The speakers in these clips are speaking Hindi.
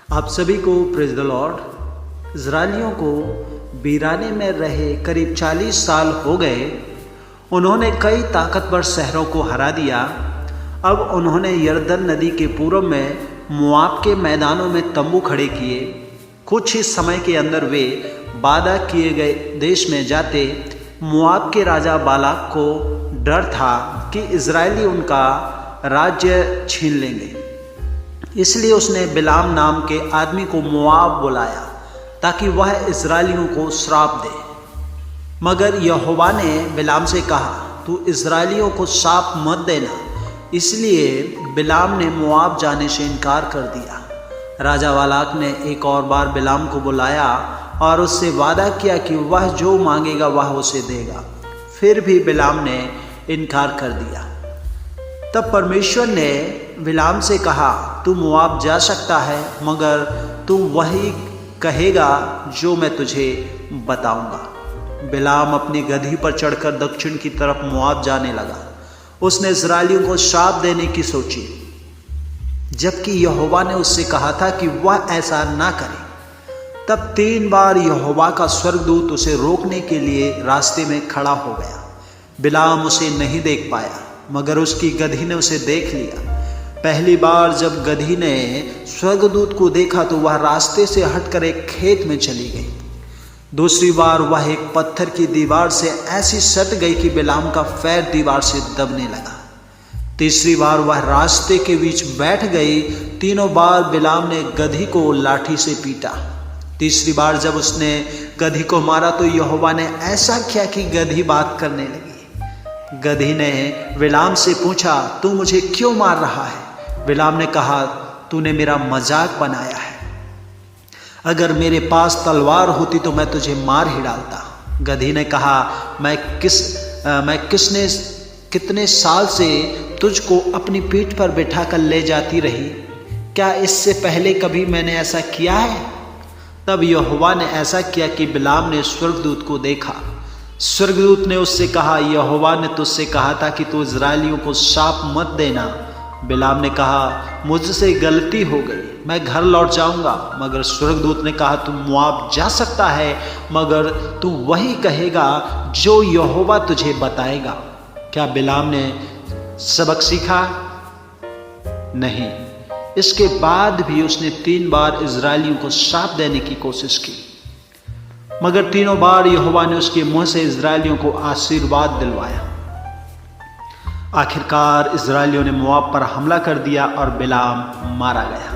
आप सभी को प्रेज द लॉर्ड। इजरायलियों को वीराने में रहे करीब 40 साल हो गए। उन्होंने कई ताकतवर शहरों को हरा दिया। अब उन्होंने यरदन नदी के पूर्व में मोआब के मैदानों में तंबू खड़े किए। कुछ ही समय के अंदर वे वादा किए गए देश में जाते। मोआब के राजा बालाक को डर था कि इजरायली उनका राज्य छीन लेंगे, इसलिए उसने बिलाम नाम के आदमी को मोआब बुलाया ताकि वह इजरायलियों को श्राप दे। मगर यहोवा ने बिलाम से कहा, तू इजरायलियों को श्राप मत देना। इसलिए बिलाम ने मोआब जाने से इनकार कर दिया। राजा बालाक ने एक और बार बिलाम को बुलाया और उससे वादा किया कि वह जो मांगेगा वह उसे देगा। फिर भी बिलाम ने इनकार कर दिया। तब परमेश्वर ने बिलाम से कहा, तू मोआब जा सकता है, मगर तू वही कहेगा जो मैं तुझे बताऊंगा। बिलाम अपनी गधी पर चढ़कर दक्षिण की तरफ मोआब जाने लगा। उसने इजरायलियों को श्राप देने की सोची, जबकि यहोवा ने उससे कहा था कि वह ऐसा ना करे। तब 3 बार यहोवा का स्वर्गदूत उसे रोकने के लिए रास्ते में खड़ा हो गया। बिलाम उसे नहीं देख पाया, मगर उसकी गधी ने उसे देख लिया। पहली बार जब गधी ने स्वर्गदूत को देखा तो वह रास्ते से हटकर एक खेत में चली गई। दूसरी बार वह एक पत्थर की दीवार से ऐसी सट गई कि बिलाम का पैर दीवार से दबने लगा। तीसरी बार वह रास्ते के बीच बैठ गई। तीनों बार बिलाम ने गधी को लाठी से पीटा। तीसरी बार जब उसने गधी को मारा तो यहोवा ने ऐसा किया कि गधी बात करने लगी। गधी ने बिलाम से पूछा, तू मुझे क्यों मार रहा है? बिलाम ने कहा, तूने मेरा मजाक बनाया है। अगर मेरे पास तलवार होती तो मैं तुझे मार ही डालता। गधी ने कहा, मैं कितने साल से तुझको अपनी पीठ पर बैठा कर ले जाती रही? क्या इससे पहले कभी मैंने ऐसा किया है? तब यहोवा ने ऐसा किया कि बिलाम ने स्वर्गदूत को देखा। स्वर्गदूत ने उससे कहा, यहोवा ने तुझसे कहा था कि तू इजरायलियों को श्राप मत देना। बिलाम ने कहा, मुझसे गलती हो गई, मैं घर लौट जाऊंगा। मगर स्वर्गदूत ने कहा, तू मोआब जा सकता है, मगर तू वही कहेगा जो यहोवा तुझे बताएगा। क्या बिलाम ने सबक सीखा? नहीं। इसके बाद भी उसने 3 बार इजरायलियों को श्राप देने की कोशिश की, मगर तीनों बार यहोवा ने उसके मुंह से इजरायलियों को आशीर्वाद दिलवाया। आखिरकार इजरायलियों ने मोआब पर हमला कर दिया और बिलाम मारा गया।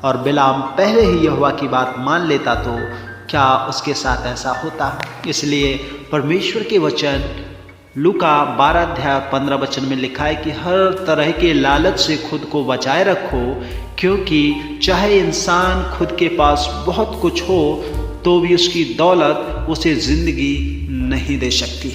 और बिलाम पहले ही यहोवा की बात मान लेता तो क्या उसके साथ ऐसा होता? इसलिए परमेश्वर के वचन लूका 12:15 में लिखा है कि हर तरह के लालच से खुद को बचाए रखो, क्योंकि चाहे इंसान खुद के पास बहुत कुछ हो तो भी उसकी दौलत उसे जिंदगी नहीं दे सकती है।